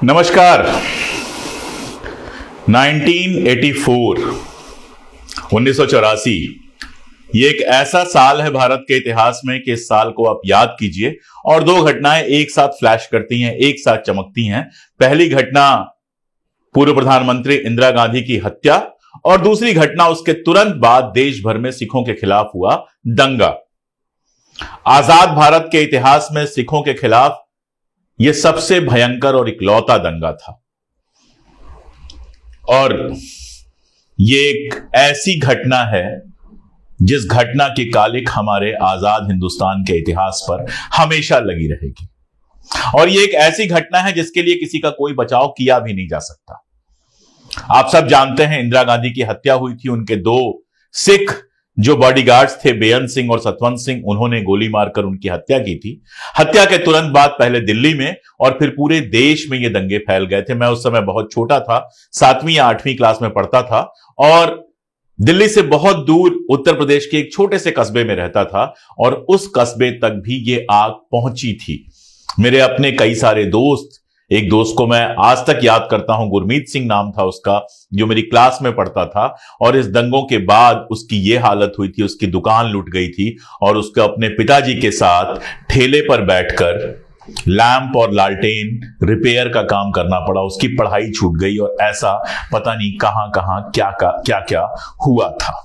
नमस्कार। 1984 1984 ये एक ऐसा साल है भारत के इतिहास में कि इस साल को आप याद कीजिए और दो घटनाएं एक साथ फ्लैश करती हैं, एक साथ चमकती हैं। पहली घटना पूर्व प्रधानमंत्री इंदिरा गांधी की हत्या और दूसरी घटना उसके तुरंत बाद देश भर में सिखों के खिलाफ हुआ दंगा। आजाद भारत के इतिहास में सिखों के खिलाफ यह सबसे भयंकर और इकलौता दंगा था और यह एक ऐसी घटना है जिस घटना की कालिक हमारे आजाद हिंदुस्तान के इतिहास पर हमेशा लगी रहेगी और यह एक ऐसी घटना है जिसके लिए किसी का कोई बचाव किया भी नहीं जा सकता। आप सब जानते हैं इंदिरा गांधी की हत्या हुई थी। उनके दो सिख जो बॉडीगार्ड्स थे, बेअंत सिंह और सतवंत सिंह, उन्होंने गोली मारकर उनकी हत्या की थी। हत्या के तुरंत बाद पहले दिल्ली में और फिर पूरे देश में ये दंगे फैल गए थे। मैं उस समय बहुत छोटा था, 7वीं या 8वीं क्लास में पढ़ता था और दिल्ली से बहुत दूर उत्तर प्रदेश के एक छोटे से कस्बे में रहता था और उस कस्बे तक भी ये आग पहुंची थी। मेरे अपने कई सारे दोस्त, एक दोस्त को मैं आज तक याद करता हूं, गुरमीत सिंह नाम था उसका, जो मेरी क्लास में पढ़ता था और इस दंगों के बाद उसकी यह हालत हुई थी, उसकी दुकान लूट गई थी और उसको अपने पिताजी के साथ ठेले पर बैठकर लैंप और लालटेन रिपेयर का काम करना पड़ा। उसकी पढ़ाई छूट गई और ऐसा पता नहीं कहां कहां क्या क्या हुआ था।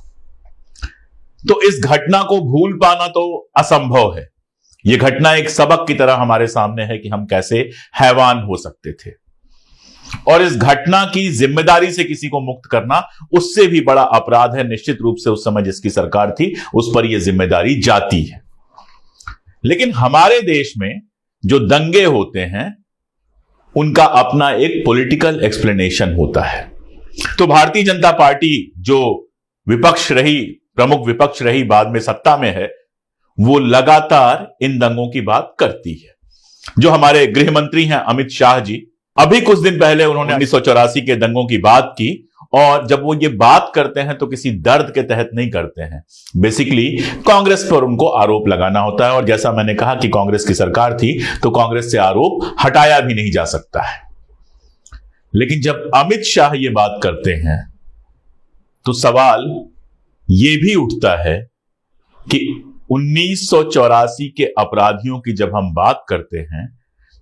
तो इस घटना को भूल पाना तो असंभव है। यह घटना एक सबक की तरह हमारे सामने है कि हम कैसे हैवान हो सकते थे और इस घटना की जिम्मेदारी से किसी को मुक्त करना उससे भी बड़ा अपराध है। निश्चित रूप से उस समय जिसकी सरकार थी उस पर यह जिम्मेदारी जाती है। लेकिन हमारे देश में जो दंगे होते हैं उनका अपना एक पॉलिटिकल एक्सप्लेनेशन होता है। तो भारतीय जनता पार्टी जो विपक्ष रही, प्रमुख विपक्ष रही, बाद में सत्ता में है, वो लगातार इन दंगों की बात करती है। जो हमारे गृह मंत्री हैं अमित शाह जी, अभी कुछ दिन पहले उन्होंने 1984 के दंगों की बात की और जब वो ये बात करते हैं तो किसी दर्द के तहत नहीं करते हैं। बेसिकली कांग्रेस पर उनको आरोप लगाना होता है और जैसा मैंने कहा कि कांग्रेस की सरकार थी तो कांग्रेस से आरोप हटाया भी नहीं जा सकता है। लेकिन जब अमित शाह ये बात करते हैं तो सवाल ये भी उठता है कि 1984 के अपराधियों की जब हम बात करते हैं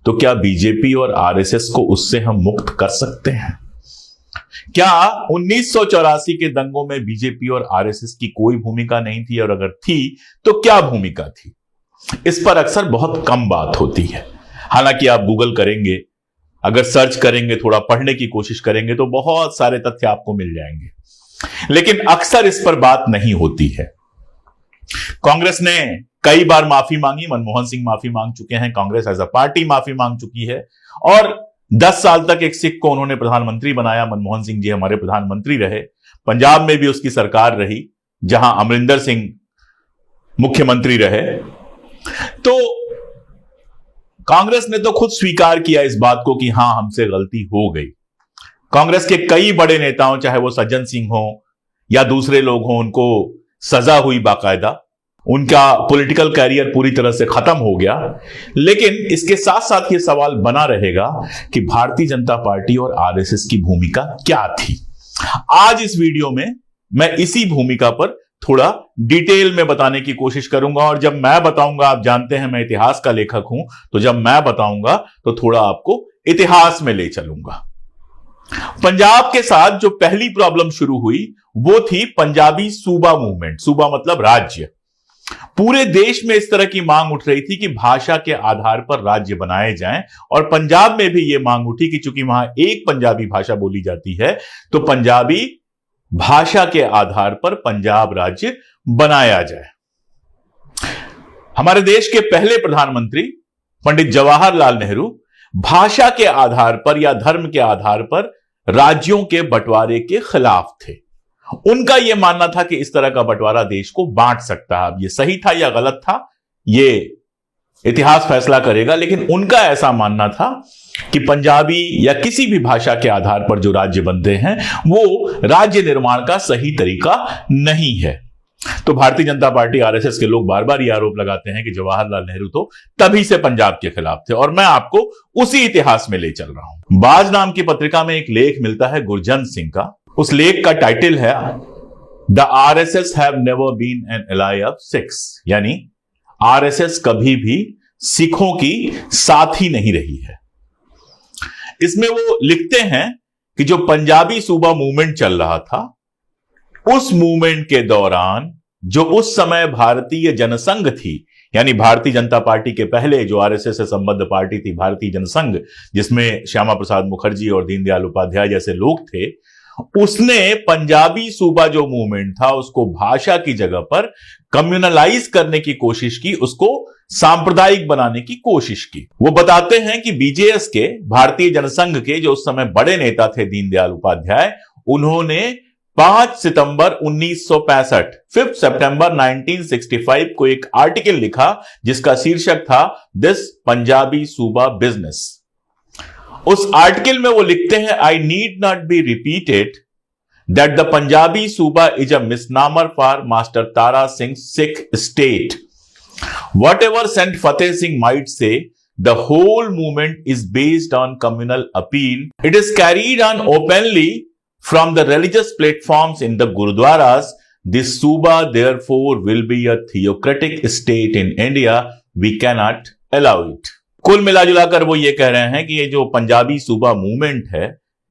तो क्या बीजेपी और आरएसएस को उससे हम मुक्त कर सकते हैं? क्या 1984 के दंगों में बीजेपी और आरएसएस की कोई भूमिका नहीं थी और अगर थी तो क्या भूमिका थी? इस पर अक्सर बहुत कम बात होती है। हालांकि आप गूगल करेंगे, अगर सर्च करेंगे, थोड़ा पढ़ने की कोशिश करेंगे तो बहुत सारे तथ्य आपको मिल जाएंगे, लेकिन अक्सर इस पर बात नहीं होती है। कांग्रेस ने कई बार माफी मांगी, मनमोहन सिंह माफी मांग चुके हैं, कांग्रेस एज अ पार्टी माफी मांग चुकी है और 10 साल तक एक सिख को उन्होंने प्रधानमंत्री बनाया। मनमोहन सिंह जी हमारे प्रधानमंत्री रहे। पंजाब में भी उसकी सरकार रही जहां अमरिंदर सिंह मुख्यमंत्री रहे। तो कांग्रेस ने तो खुद स्वीकार किया इस बात को कि हां, हमसे गलती हो गई। कांग्रेस के कई बड़े नेताओं, चाहे वो सज्जन सिंह हो या दूसरे लोग हों, उनको सजा हुई बाकायदा, उनका पॉलिटिकल कैरियर पूरी तरह से खत्म हो गया। लेकिन इसके साथ साथ यह सवाल बना रहेगा कि भारतीय जनता पार्टी और आरएसएस की भूमिका क्या थी। आज इस वीडियो में मैं इसी भूमिका पर थोड़ा डिटेल में बताने की कोशिश करूंगा और जब मैं बताऊंगा, आप जानते हैं मैं इतिहास का लेखक हूं, तो जब मैं बताऊंगा तो थोड़ा आपको इतिहास में ले चलूंगा। पंजाब के साथ जो पहली प्रॉब्लम शुरू हुई वो थी पंजाबी सूबा मूवमेंट। सूबा मतलब राज्य। पूरे देश में इस तरह की मांग उठ रही थी कि भाषा के आधार पर राज्य बनाए जाएं और पंजाब में भी यह मांग उठी कि चूंकि वहां एक पंजाबी भाषा बोली जाती है तो पंजाबी भाषा के आधार पर पंजाब राज्य बनाया जाए। हमारे देश के पहले प्रधानमंत्री पंडित जवाहरलाल नेहरू भाषा के आधार पर या धर्म के आधार पर राज्यों के बंटवारे के खिलाफ थे। उनका यह मानना था कि इस तरह का बंटवारा देश को बांट सकता है। अब यह सही था या गलत था, यह इतिहास फैसला करेगा, लेकिन उनका ऐसा मानना था कि पंजाबी या किसी भी भाषा के आधार पर जो राज्य बनते हैं वो राज्य निर्माण का सही तरीका नहीं है। तो भारतीय जनता पार्टी आरएसएस के लोग बार बार ये आरोप लगाते हैं कि जवाहरलाल नेहरू तो तभी से पंजाब के खिलाफ थे, और मैं आपको उसी इतिहास में ले चल रहा हूं। बाज नाम की पत्रिका में एक लेख मिलता है गुरजंत सिंह का। उस लेख का टाइटल है the RSS have never been an ally of Sikhs, यानी आरएसएस कभी भी सिखों की साथी नहीं रही है। इसमें वो लिखते हैं कि जो पंजाबी सूबा मूवमेंट चल रहा था, उस मूवमेंट के दौरान जो उस समय भारतीय जनसंघ थी, यानी भारतीय जनता पार्टी के पहले जो आरएसएस से संबद्ध पार्टी थी भारतीय जनसंघ, जिसमें श्यामा प्रसाद मुखर्जी और दीनदयाल उपाध्याय जैसे लोग थे, उसने पंजाबी सूबा जो मूवमेंट था उसको भाषा की जगह पर कम्युनलाइज करने की कोशिश की, उसको सांप्रदायिक बनाने की कोशिश की। वो बताते हैं कि बीजेएस के, भारतीय जनसंघ के जो उस समय बड़े नेता थे दीनदयाल उपाध्याय, उन्होंने 5 सितंबर 1965, 5 सितंबर 1965 को एक आर्टिकल लिखा जिसका शीर्षक था दिस पंजाबी सूबा बिजनेस। उस आर्टिकल में वो लिखते हैं, I need not be repeated that the Punjabi Suba is a misnomer for master Tara Singh Sikh state. Whatever Sant Fateh Singh might say, the whole movement is based on communal appeal. It is carried on openly from the religious platforms in the Gurudwaras. This Suba therefore will be a theocratic state in India. We cannot allow it. कुल मिलाजुलाकर वो ये कह रहे हैं कि ये जो पंजाबी सूबा मूवमेंट है,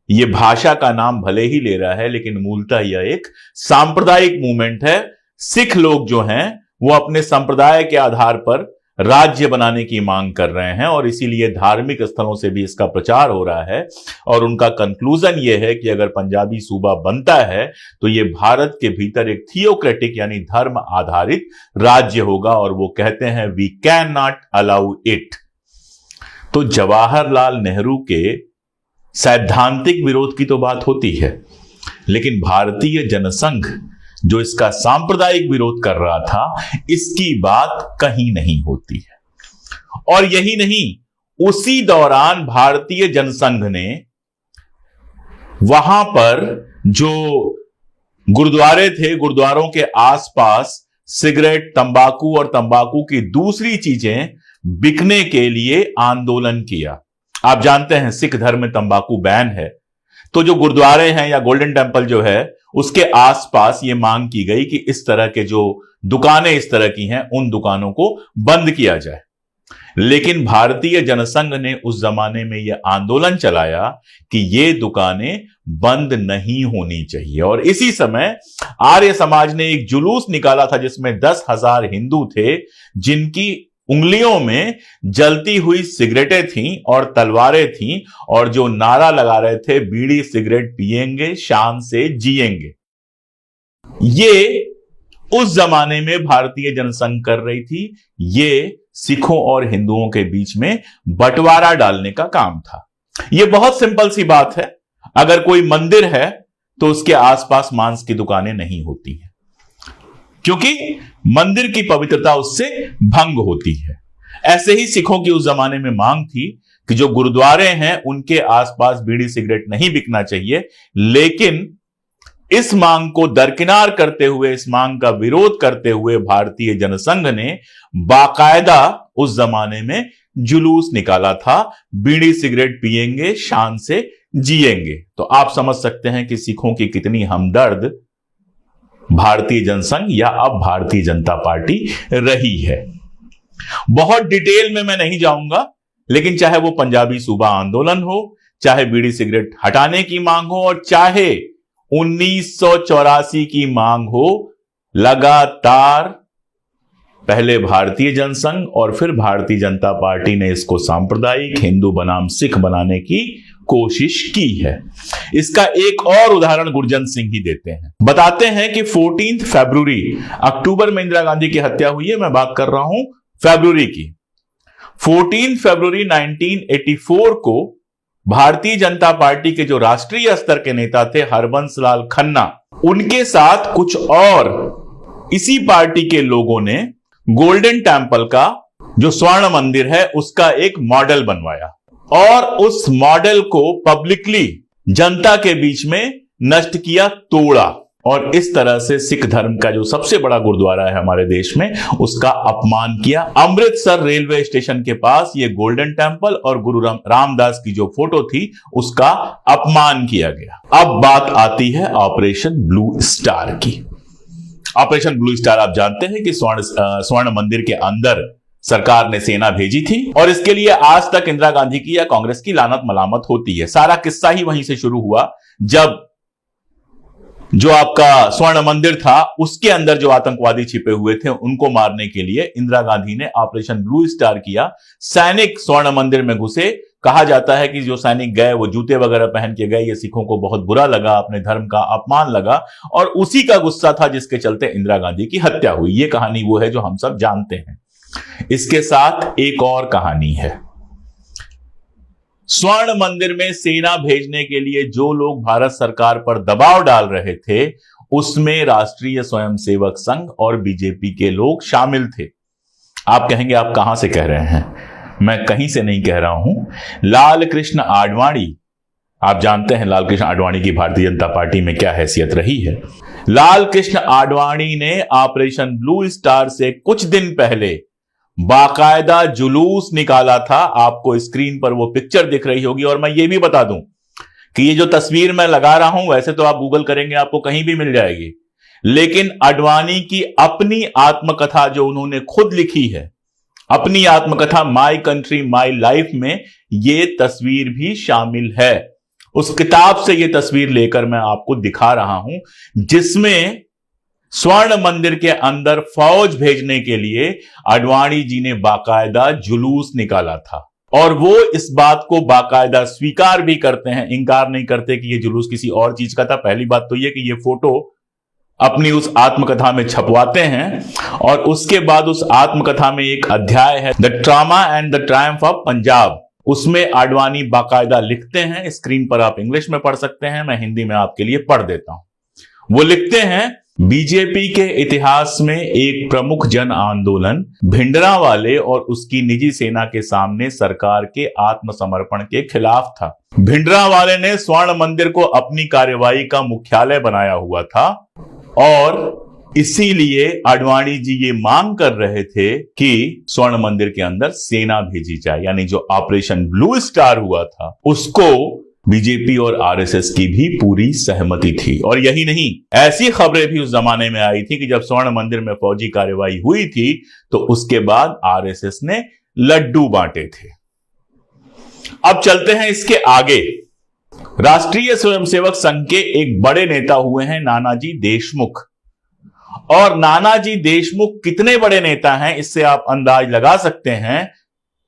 ये भाषा का नाम भले ही ले रहा है, लेकिन मूलतः यह एक सांप्रदायिक मूवमेंट है। सिख लोग जो हैं वो अपने संप्रदाय के आधार पर राज्य बनाने की मांग कर रहे हैं, और इसीलिए धार्मिक स्थलों से भी इसका प्रचार हो रहा है। और उनका कंक्लूजन यह है कि अगर पंजाबी सूबा बनता है तो यह भारत के भीतर एक थियोक्रेटिक यानी धर्म आधारित राज्य होगा, और वो कहते हैं we can not allow it. तो जवाहरलाल नेहरू के सैद्धांतिक विरोध की तो बात होती है, लेकिन भारतीय जनसंघ जो इसका सांप्रदायिक विरोध कर रहा था, इसकी बात कहीं नहीं होती है। और यही नहीं, उसी दौरान भारतीय जनसंघ ने वहां पर जो गुरुद्वारे थे, गुरुद्वारों के आसपास सिगरेट, तंबाकू और तंबाकू की दूसरी चीजें बिकने के लिए आंदोलन किया। आप जानते हैं सिख धर्म में तंबाकू बैन है, तो जो गुरुद्वारे हैं या गोल्डन टेम्पल जो है उसके आसपास ये मांग की गई कि इस तरह के जो दुकानें इस तरह की हैं उन दुकानों को बंद किया जाए। लेकिन भारतीय जनसंघ ने उस जमाने में यह आंदोलन चलाया कि ये दुकानें बंद नहीं होनी चाहिए। और इसी समय आर्य समाज ने एक जुलूस निकाला था जिसमें 10,000 हिंदू थे, जिनकी उंगलियों में जलती हुई सिगरेटें थीं और तलवारें थीं, और जो नारा लगा रहे थे बीड़ी सिगरेट पिएंगे शान से जिएंगे। ये उस जमाने में भारतीय जनसंघ कर रही थी। ये सिखों और हिंदुओं के बीच में बंटवारा डालने का काम था। ये बहुत सिंपल सी बात है, अगर कोई मंदिर है तो उसके आसपास मांस की दुकानें नहीं होती हैं, क्योंकि मंदिर की पवित्रता उससे भंग होती है। ऐसे ही सिखों की उस जमाने में मांग थी कि जो गुरुद्वारे हैं उनके आसपास बीड़ी सिगरेट नहीं बिकना चाहिए। लेकिन इस मांग को दरकिनार करते हुए, इस मांग का विरोध करते हुए भारतीय जनसंघ ने बाकायदा उस जमाने में जुलूस निकाला था, बीड़ी सिगरेट पिएंगे शान से जिएंगे। तो आप समझ सकते हैं कि सिखों की कितनी हमदर्द भारतीय जनसंघ या अब भारतीय जनता पार्टी रही है। बहुत डिटेल में मैं नहीं जाऊंगा, लेकिन चाहे वो पंजाबी सूबा आंदोलन हो, चाहे बीड़ी सिगरेट हटाने की मांग हो, और चाहे 1984 की मांग हो, लगातार पहले भारतीय जनसंघ और फिर भारतीय जनता पार्टी ने इसको सांप्रदायिक हिंदू बनाम सिख बनाने की कोशिश की है। इसका एक और उदाहरण गुरजंत सिंह ही देते हैं। बताते हैं कि 14 फरवरी, अक्टूबर में इंदिरा गांधी की हत्या हुई है, मैं बात कर रहा हूं फरवरी की। 14 फरवरी 1984 को भारतीय जनता पार्टी के जो राष्ट्रीय स्तर के नेता थे हरबंस लाल खन्ना, उनके साथ कुछ और इसी पार्टी के लोगों ने गोल्डन टेम्पल का जो स्वर्ण मंदिर है उसका एक मॉडल बनवाया, और उस मॉडल को पब्लिकली जनता के बीच में नष्ट किया, तोड़ा। और इस तरह से सिख धर्म का जो सबसे बड़ा गुरुद्वारा है हमारे देश में, उसका अपमान किया। अमृतसर रेलवे स्टेशन के पास ये गोल्डन टेंपल और गुरु रामदास की जो फोटो थी उसका अपमान किया गया। अब बात आती है ऑपरेशन ब्लू स्टार की। ऑपरेशन ब्लू स्टार आप जानते हैं कि स्वर्ण मंदिर के अंदर सरकार ने सेना भेजी थी और इसके लिए आज तक इंदिरा गांधी की या कांग्रेस की लानत मलामत होती है। सारा किस्सा ही वहीं से शुरू हुआ जब जो आपका स्वर्ण मंदिर था उसके अंदर जो आतंकवादी छिपे हुए थे उनको मारने के लिए इंदिरा गांधी ने ऑपरेशन ब्लू स्टार किया। सैनिक स्वर्ण मंदिर में घुसे। कहा जाता है कि जो सैनिक गए वो जूते वगैरह पहन के गए। ये सिखों को बहुत बुरा लगा, अपने धर्म का अपमान लगा और उसी का गुस्सा था जिसके चलते इंदिरा गांधी की हत्या हुई। ये कहानी वो है जो हम सब जानते हैं। इसके साथ एक और कहानी है। स्वर्ण मंदिर में सेना भेजने के लिए जो लोग भारत सरकार पर दबाव डाल रहे थे उसमें राष्ट्रीय स्वयंसेवक संघ और बीजेपी के लोग शामिल थे। आप कहेंगे आप कहां से कह रहे हैं? मैं कहीं से नहीं कह रहा हूं। लाल कृष्ण आडवाणी, आप जानते हैं लाल कृष्ण आडवाणी की भारतीय जनता पार्टी में क्या हैसियत रही है। लाल कृष्ण आडवाणी ने ऑपरेशन ब्लू स्टार से कुछ दिन पहले बाकायदा जुलूस निकाला था। आपको स्क्रीन पर वो पिक्चर दिख रही होगी। और मैं ये भी बता दूं कि ये जो तस्वीर मैं लगा रहा हूं वैसे तो आप गूगल करेंगे आपको कहीं भी मिल जाएगी, लेकिन आडवाणी की अपनी आत्मकथा जो उन्होंने खुद लिखी है, अपनी आत्मकथा माई कंट्री माई लाइफ में ये तस्वीर भी शामिल है। उस किताब से ये तस्वीर लेकर मैं आपको दिखा रहा हूं जिसमें स्वर्ण मंदिर के अंदर फौज भेजने के लिए आडवाणी जी ने बाकायदा जुलूस निकाला था और वो इस बात को बाकायदा स्वीकार भी करते हैं, इंकार नहीं करते कि ये जुलूस किसी और चीज का था। पहली बात तो ये कि ये फोटो अपनी उस आत्मकथा में छपवाते हैं और उसके बाद उस आत्मकथा में एक अध्याय है the trauma and the Triumph of Punjab. उसमें आडवाणी बाकायदा लिखते हैं, स्क्रीन पर आप इंग्लिश में पढ़ सकते हैं, मैं हिंदी में आपके लिए पढ़ देता हूं। वो लिखते हैं, बीजेपी के इतिहास में एक प्रमुख जन आंदोलन भिंडरावाले और उसकी निजी सेना के सामने सरकार के आत्मसमर्पण के खिलाफ था। भिंडरावाले ने स्वर्ण मंदिर को अपनी कार्यवाही का मुख्यालय बनाया हुआ था और इसीलिए आडवाणी जी ये मांग कर रहे थे कि स्वर्ण मंदिर के अंदर सेना भेजी जाए, यानी जो ऑपरेशन ब्लू स्टार हुआ था उसको बीजेपी और आरएसएस की भी पूरी सहमति थी। और यही नहीं, ऐसी खबरें भी उस जमाने में आई थी कि जब स्वर्ण मंदिर में फौजी कार्रवाई हुई थी तो उसके बाद आरएसएस ने लड्डू बांटे थे। अब चलते हैं इसके आगे। राष्ट्रीय स्वयंसेवक संघ के एक बड़े नेता हुए हैं नानाजी देशमुख। और नानाजी देशमुख कितने बड़े नेता हैं इससे आप अंदाज लगा सकते हैं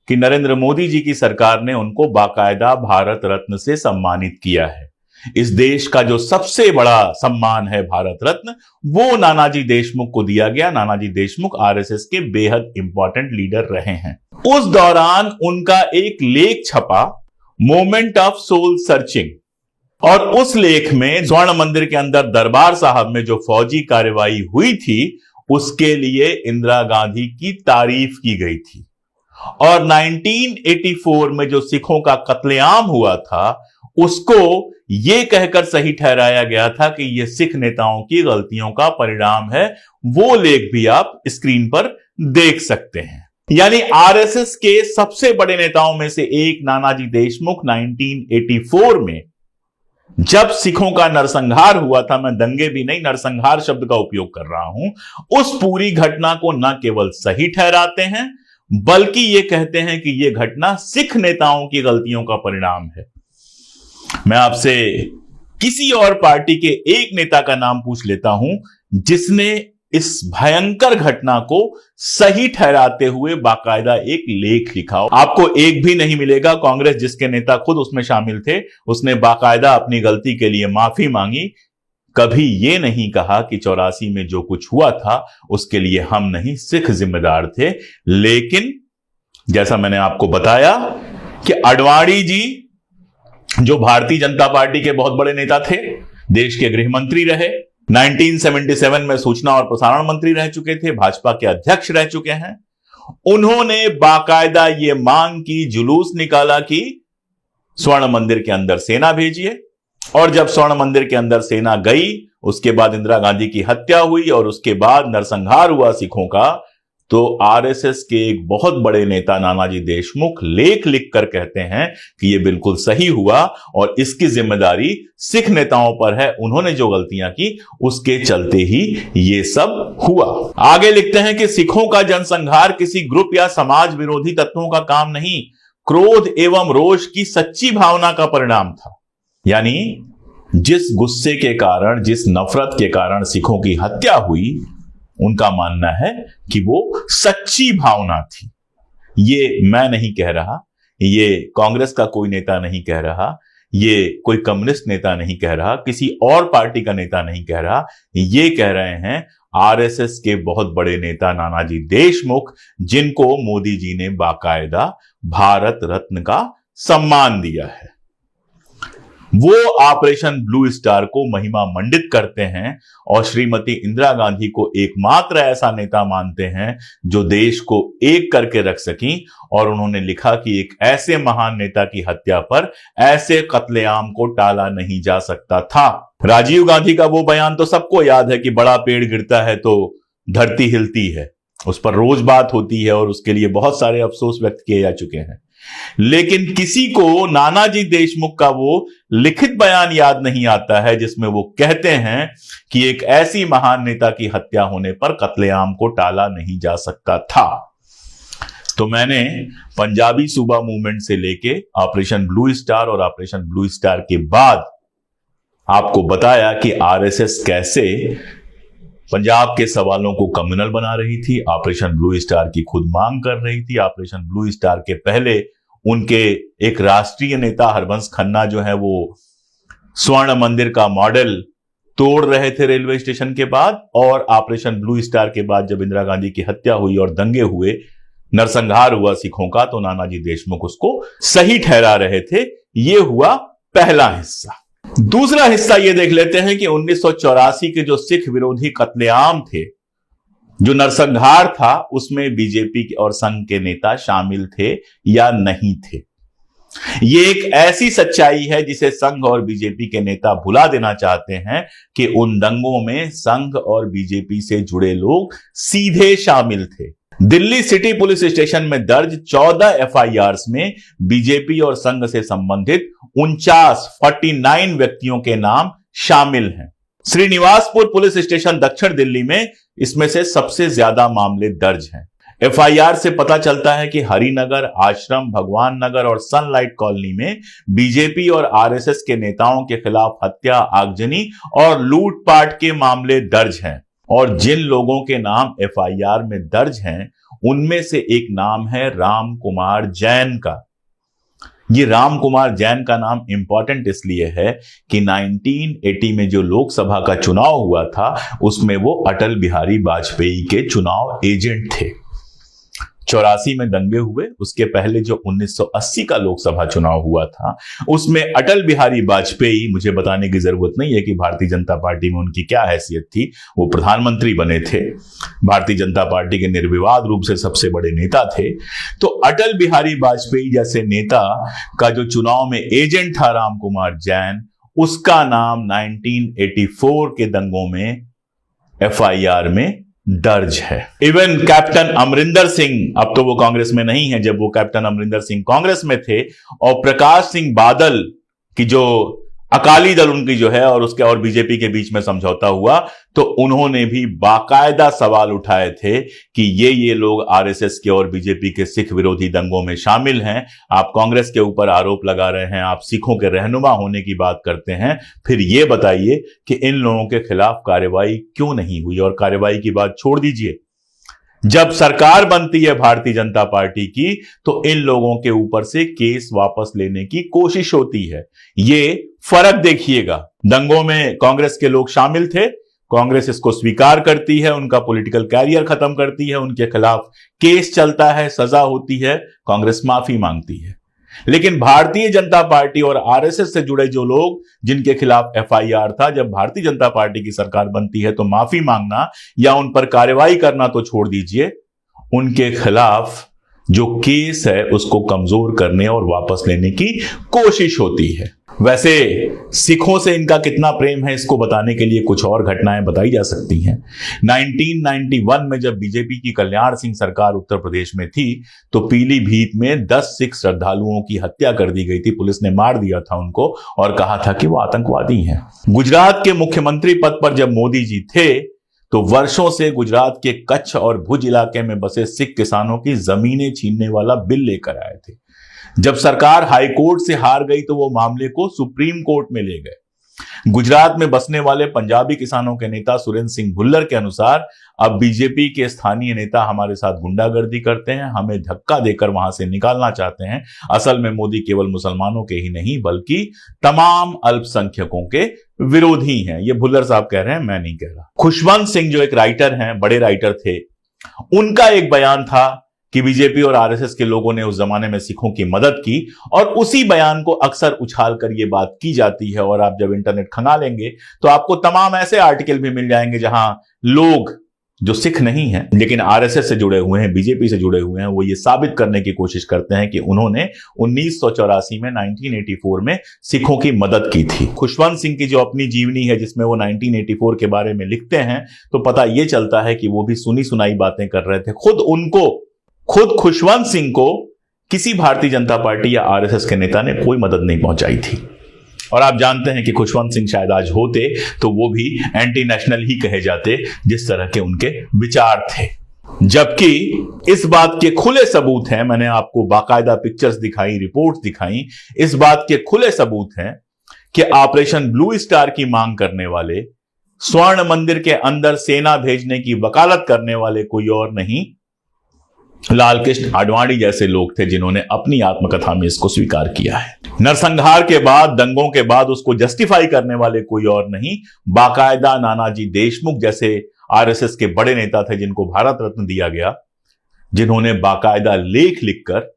कि नरेंद्र मोदी जी की सरकार ने उनको बाकायदा भारत रत्न से सम्मानित किया है। इस देश का जो सबसे बड़ा सम्मान है भारत रत्न, वो नानाजी देशमुख को दिया गया। नानाजी देशमुख आरएसएस के बेहद इंपॉर्टेंट लीडर रहे हैं। उस दौरान उनका एक लेख छपा, मोमेंट ऑफ सोल सर्चिंग, और उस लेख में स्वर्ण मंदिर के अंदर दरबार साहब में जो फौजी कार्रवाई हुई थी उसके लिए इंदिरा गांधी की तारीफ की गई थी। और 1984 में जो सिखों का कत्लेआम हुआ था उसको यह कहकर सही ठहराया गया था कि यह सिख नेताओं की गलतियों का परिणाम है। वो लेख भी आप स्क्रीन पर देख सकते हैं। यानी आरएसएस के सबसे बड़े नेताओं में से एक नानाजी देशमुख 1984 में जब सिखों का नरसंहार हुआ था, मैं दंगे भी नहीं नरसंहार शब्द का उपयोग कर रहा हूं, उस पूरी घटना को न केवल सही ठहराते हैं बल्कि ये कहते हैं कि यह घटना सिख नेताओं की गलतियों का परिणाम है। मैं आपसे किसी और पार्टी के एक नेता का नाम पूछ लेता हूं जिसने इस भयंकर घटना को सही ठहराते हुए बाकायदा एक लेख लिखा हो। आपको एक भी नहीं मिलेगा। कांग्रेस जिसके नेता खुद उसमें शामिल थे उसने बाकायदा अपनी गलती के लिए माफी मांगी, कभी यह नहीं कहा कि 84 में जो कुछ हुआ था उसके लिए हम नहीं सिख जिम्मेदार थे। लेकिन जैसा मैंने आपको बताया कि आडवाणी जी जो भारतीय जनता पार्टी के बहुत बड़े नेता थे, देश के गृह मंत्री रहे, 1977 में सूचना और प्रसारण मंत्री रह चुके थे, भाजपा के अध्यक्ष रह चुके हैं, उन्होंने बाकायदा यह मांग की, जुलूस निकाला कि स्वर्ण मंदिर के अंदर सेना भेजिए। और जब स्वर्ण मंदिर के अंदर सेना गई उसके बाद इंदिरा गांधी की हत्या हुई और उसके बाद नरसंहार हुआ सिखों का, तो आरएसएस के एक बहुत बड़े नेता नानाजी देशमुख लेख लिखकर कहते हैं कि यह बिल्कुल सही हुआ और इसकी जिम्मेदारी सिख नेताओं पर है। उन्होंने जो गलतियां की उसके चलते ही ये सब हुआ। आगे लिखते हैं कि सिखों का जनसंहार किसी ग्रुप या समाज विरोधी तत्वों का काम नहीं, क्रोध एवं रोष की सच्ची भावना का परिणाम था। यानी जिस गुस्से के कारण, जिस नफरत के कारण सिखों की हत्या हुई, उनका मानना है कि वो सच्ची भावना थी। ये मैं नहीं कह रहा, ये कांग्रेस का कोई नेता नहीं कह रहा, ये कोई कम्युनिस्ट नेता नहीं कह रहा, किसी और पार्टी का नेता नहीं कह रहा, ये कह रहे हैं आरएसएस के बहुत बड़े नेता नानाजी देशमुख, जिनको मोदी जी ने बाकायदा भारत रत्न का सम्मान दिया है। वो ऑपरेशन ब्लू स्टार को महिमा मंडित करते हैं और श्रीमती इंदिरा गांधी को एकमात्र ऐसा नेता मानते हैं जो देश को एक करके रख सकी। और उन्होंने लिखा कि एक ऐसे महान नेता की हत्या पर ऐसे कत्लेआम को टाला नहीं जा सकता था। राजीव गांधी का वो बयान तो सबको याद है कि बड़ा पेड़ गिरता है तो धरती हिलती है, उस पर रोज बात होती है और उसके लिए बहुत सारे अफसोस व्यक्त किए जा चुके हैं। लेकिन किसी को नानाजी देशमुख का वो लिखित बयान याद नहीं आता है जिसमें वो कहते हैं कि एक ऐसी महान नेता की हत्या होने पर कत्लेआम को टाला नहीं जा सकता था। तो मैंने पंजाबी सूबा मूवमेंट से लेके ऑपरेशन ब्लू स्टार और ऑपरेशन ब्लू स्टार के बाद आपको बताया कि आरएसएस कैसे पंजाब के सवालों को कम्युनल बना रही थी, ऑपरेशन ब्लू स्टार की खुद मांग कर रही थी। ऑपरेशन ब्लू स्टार के पहले उनके एक राष्ट्रीय नेता हरबंस खन्ना जो है वो स्वर्ण मंदिर का मॉडल तोड़ रहे थे रेलवे स्टेशन के बाद, और ऑपरेशन ब्लू स्टार के बाद जब इंदिरा गांधी की हत्या हुई और दंगे हुए, नरसंहार हुआ सिखों का, तो नानाजी देशमुख उसको सही ठहरा रहे थे। यह हुआ पहला हिस्सा। दूसरा हिस्सा यह देख लेते हैं कि 1984 के जो सिख विरोधी कत्लेआम थे, जो नरसंहार था, उसमें बीजेपी और संघ के नेता शामिल थे या नहीं थे। यह एक ऐसी सच्चाई है जिसे संघ और बीजेपी के नेता भुला देना चाहते हैं कि उन दंगों में संघ और बीजेपी से जुड़े लोग सीधे शामिल थे। दिल्ली सिटी पुलिस स्टेशन में दर्ज 14 एफआईआर्स में बीजेपी और संघ से संबंधित 49 व्यक्तियों के नाम शामिल हैं। श्रीनिवासपुर पुलिस स्टेशन दक्षिण दिल्ली में इसमें से सबसे ज्यादा मामले दर्ज हैं। एफआईआर से पता चलता है कि हरिनगर, आश्रम, भगवान नगर और सनलाइट कॉलोनी में बीजेपी और आरएसएस के नेताओं के खिलाफ हत्या, आगजनी और लूटपाट के मामले दर्ज हैं। और जिन लोगों के नाम एफआईआर में दर्ज हैं, उनमें से एक नाम है राम कुमार जैन का। ये राम कुमार जैन का नाम इंपॉर्टेंट इसलिए है कि 1980 में जो लोकसभा का चुनाव हुआ था, उसमें वो अटल बिहारी वाजपेयी के चुनाव एजेंट थे। 84 में दंगे हुए, उसके पहले जो 1980 का लोकसभा चुनाव हुआ था, उसमें अटल बिहारी वाजपेयी, मुझे बताने की जरूरत नहीं है कि भारतीय जनता पार्टी में उनकी क्या हैसियत थी, वो प्रधानमंत्री बने थे, भारतीय जनता पार्टी के निर्विवाद रूप से सबसे बड़े नेता थे। तो अटल बिहारी वाजपेयी जैसे नेता का जो चुनाव में एजेंट था राम कुमार जैन, उसका नाम 1984 के दंगों में एफआईआर में दर्ज है। इवन कैप्टन अमरिंदर सिंह, अब तो वो कांग्रेस में नहीं है, जब वो कैप्टन अमरिंदर सिंह कांग्रेस में थे, और प्रकाश सिंह बादल की जो अकाली दल उनकी जो है और उसके और बीजेपी के बीच में समझौता हुआ, तो उन्होंने भी बाकायदा सवाल उठाए थे कि ये लोग आरएसएस के और बीजेपी के सिख विरोधी दंगों में शामिल हैं। आप कांग्रेस के ऊपर आरोप लगा रहे हैं, आप सिखों के रहनुमा होने की बात करते हैं, फिर ये बताइए कि इन लोगों के खिलाफ कार्रवाई क्यों नहीं हुई। और कार्रवाई की बात छोड़ दीजिए, जब सरकार बनती है भारतीय जनता पार्टी की, तो इन लोगों के ऊपर से केस वापस लेने की कोशिश होती है। ये फर्क देखिएगा। दंगों में कांग्रेस के लोग शामिल थे, कांग्रेस इसको स्वीकार करती है, उनका पॉलिटिकल कैरियर खत्म करती है, उनके खिलाफ केस चलता है, सजा होती है, कांग्रेस माफी मांगती है। लेकिन भारतीय जनता पार्टी और आरएसएस से जुड़े जो लोग जिनके खिलाफ एफआईआर था, जब भारतीय जनता पार्टी की सरकार बनती है तो माफी मांगना या उन पर कार्रवाई करना तो छोड़ दीजिए, उनके खिलाफ जो केस है उसको कमजोर करने और वापस लेने की कोशिश होती है। वैसे सिखों से इनका कितना प्रेम है इसको बताने के लिए कुछ और घटनाएं बताई जा सकती हैं। 1991 में जब बीजेपी की कल्याण सिंह सरकार उत्तर प्रदेश में थी तो पीलीभीत में 10 सिख श्रद्धालुओं की हत्या कर दी गई थी। पुलिस ने मार दिया था उनको और कहा था कि वो आतंकवादी हैं। गुजरात के मुख्यमंत्री पद पर जब मोदी जी थे तो वर्षों से गुजरात के कच्छ और भुज इलाके में बसे सिख किसानों की जमीनें छीनने वाला बिल लेकर आए थे। जब सरकार हाई कोर्ट से हार गई तो वो मामले को सुप्रीम कोर्ट में ले गए। गुजरात में बसने वाले पंजाबी किसानों के नेता सुरेंद्र सिंह भुल्लर के अनुसार अब बीजेपी के स्थानीय नेता हमारे साथ गुंडागर्दी करते हैं, हमें धक्का देकर वहां से निकालना चाहते हैं। असल में मोदी केवल मुसलमानों के ही नहीं बल्कि तमाम अल्पसंख्यकों के विरोधी हैं। ये भुल्लर साहब कह रहे हैं, मैं नहीं कह रहा। खुशवंत सिंह जो एक राइटर हैं, बड़े राइटर थे, उनका एक बयान था कि बीजेपी और आरएसएस के लोगों ने उस जमाने में सिखों की मदद की और उसी बयान को अक्सर उछाल कर यह बात की जाती है। और आप जब इंटरनेट खंगालेंगे तो आपको तमाम ऐसे आर्टिकल भी मिल जाएंगे जहां लोग जो सिख नहीं हैं लेकिन आरएसएस से जुड़े हुए हैं, बीजेपी से जुड़े हुए हैं, वो ये साबित करने की कोशिश करते हैं कि उन्होंने 1984 में 1984 में सिखों की मदद की थी। खुशवंत सिंह की जो अपनी जीवनी है जिसमें वो 1984 के बारे में लिखते हैं तो पता यह चलता है कि वो भी सुनी सुनाई बातें कर रहे थे। खुद खुशवंत सिंह को किसी भारतीय जनता पार्टी या आरएसएस के नेता ने कोई मदद नहीं पहुंचाई थी। और आप जानते हैं कि खुशवंत सिंह शायद आज होते तो वो भी एंटी नेशनल ही कहे जाते जिस तरह के उनके विचार थे। जबकि इस बात के खुले सबूत हैं, मैंने आपको बाकायदा पिक्चर्स दिखाई, रिपोर्ट्स दिखाई, इस बात के खुले सबूत हैं कि ऑपरेशन ब्लू स्टार की मांग करने वाले, स्वर्ण मंदिर के अंदर सेना भेजने की वकालत करने वाले कोई और नहीं, लाल कृष्ण आडवाणी जैसे लोग थे जिन्होंने अपनी आत्मकथा में इसको स्वीकार किया है। नरसंहार के बाद, दंगों के बाद उसको जस्टिफाई करने वाले कोई और नहीं, बाकायदा नानाजी देशमुख जैसे आरएसएस के बड़े नेता थे जिनको भारत रत्न दिया गया, जिन्होंने बाकायदा लेख लिखकर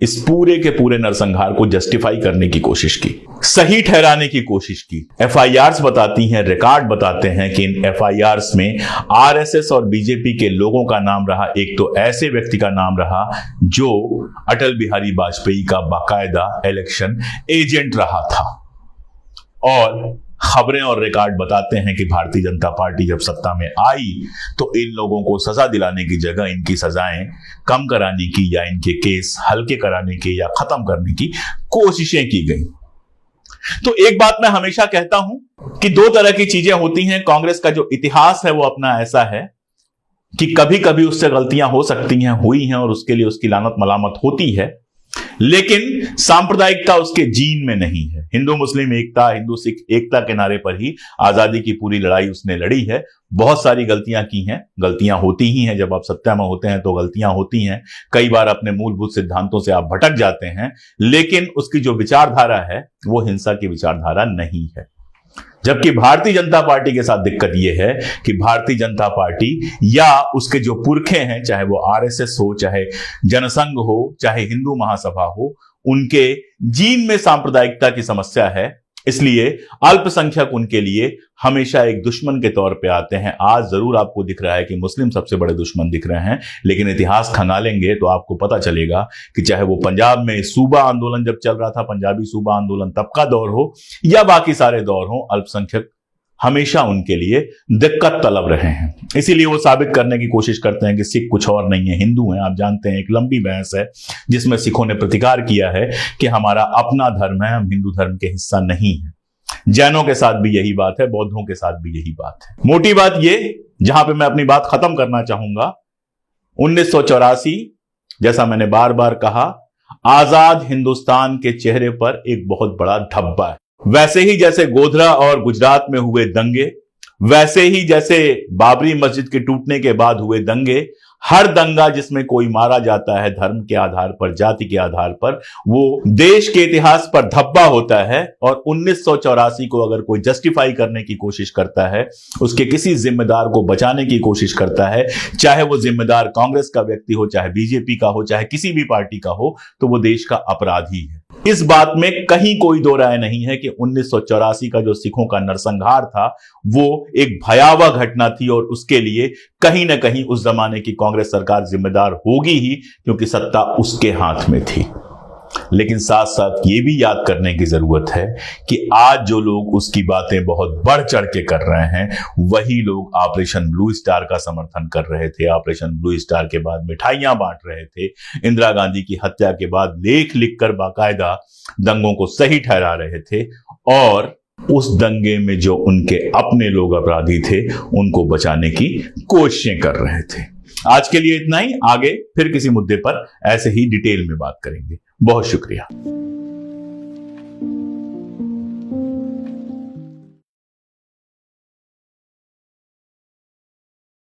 इस पूरे के पूरे नरसंहार को जस्टिफाई करने की कोशिश की, सही ठहराने की कोशिश की। एफआईआर्स बताती हैं, रिकॉर्ड बताते हैं कि इन एफआईआर्स में आरएसएस और बीजेपी के लोगों का नाम रहा। एक तो ऐसे व्यक्ति का नाम रहा जो अटल बिहारी वाजपेयी का बाकायदा इलेक्शन एजेंट रहा था। और खबरें और रिकॉर्ड बताते हैं कि भारतीय जनता पार्टी जब सत्ता में आई तो इन लोगों को सजा दिलाने की जगह इनकी सजाएं कम कराने की या इनके केस हल्के कराने की या खत्म करने की कोशिशें की गई। तो एक बात मैं हमेशा कहता हूं कि दो तरह की चीजें होती हैं। कांग्रेस का जो इतिहास है वो अपना ऐसा है कि कभी कभी उससे गलतियां हो सकती हैं, हुई हैं, और उसके लिए उसकी लानत मलामत होती है, लेकिन सांप्रदायिकता उसके जीन में नहीं है। हिंदू मुस्लिम एकता, हिंदू सिख एकता के नारे पर ही आजादी की पूरी लड़ाई उसने लड़ी है। बहुत सारी गलतियां की हैं, गलतियां होती ही हैं, जब आप सत्ता में होते हैं तो गलतियां होती हैं। कई बार अपने मूलभूत सिद्धांतों से आप भटक जाते हैं, लेकिन उसकी जो विचारधारा है वो हिंसा की विचारधारा नहीं है। जबकि भारतीय जनता पार्टी के साथ दिक्कत यह है कि भारतीय जनता पार्टी या उसके जो पुरखे हैं, चाहे वो आरएसएस हो, चाहे जनसंघ हो, चाहे हिंदू महासभा हो, उनके जीन में सांप्रदायिकता की समस्या है। इसलिए अल्पसंख्यक उनके लिए हमेशा एक दुश्मन के तौर पे आते हैं। आज जरूर आपको दिख रहा है कि मुस्लिम सबसे बड़े दुश्मन दिख रहे हैं, लेकिन इतिहास खंगालेंगे तो आपको पता चलेगा कि चाहे वो पंजाब में सूबा आंदोलन जब चल रहा था, पंजाबी सूबा आंदोलन तब का दौर हो या बाकी सारे दौर हो, अल्पसंख्यक हमेशा उनके लिए दिक्कत तलब रहे हैं। इसीलिए वो साबित करने की कोशिश करते हैं कि सिख कुछ और नहीं है, हिंदू हैं। आप जानते हैं एक लंबी बहस है जिसमें सिखों ने प्रतिकार किया है कि हमारा अपना धर्म है, हम हिंदू धर्म के हिस्सा नहीं है। जैनों के साथ भी यही बात है, बौद्धों के साथ भी यही बात है। मोटी बात ये, जहां पे मैं अपनी बात खत्म करना चाहूंगा, 1984 जैसा मैंने बार बार कहा, आजाद हिंदुस्तान के चेहरे पर एक बहुत बड़ा धब्बा है। वैसे ही जैसे गोधरा और गुजरात में हुए दंगे, वैसे ही जैसे बाबरी मस्जिद के टूटने के बाद हुए दंगे, हर दंगा जिसमें कोई मारा जाता है धर्म के आधार पर, जाति के आधार पर, वो देश के इतिहास पर धब्बा होता है। और 1984 को अगर कोई जस्टिफाई करने की कोशिश करता है, उसके किसी जिम्मेदार को बचाने की कोशिश करता है, चाहे वो जिम्मेदार कांग्रेस का व्यक्ति हो, चाहे बीजेपी का हो, चाहे किसी भी पार्टी का हो, तो वो देश का अपराधी है। इस बात में कहीं कोई दो राय नहीं है कि 1984 का जो सिखों का नरसंहार था वो एक भयावह घटना थी और उसके लिए कहीं ना कहीं उस जमाने की कांग्रेस सरकार जिम्मेदार होगी ही, क्योंकि सत्ता उसके हाथ में थी। लेकिन साथ साथ ये भी याद करने की जरूरत है कि आज जो लोग उसकी बातें बहुत बढ़ चढ़ के कर रहे हैं, वही लोग ऑपरेशन ब्लू स्टार का समर्थन कर रहे थे, ऑपरेशन ब्लू स्टार के बाद मिठाइयां बांट रहे थे, इंदिरा गांधी की हत्या के बाद लेख लिखकर बाकायदा दंगों को सही ठहरा रहे थे, और उस दंगे में जो उनके अपने लोग अपराधी थे उनको बचाने की कोशिशें कर रहे थे। आज के लिए इतना ही, आगे फिर किसी मुद्दे पर ऐसे ही डिटेल में बात करेंगे। बहुत शुक्रिया।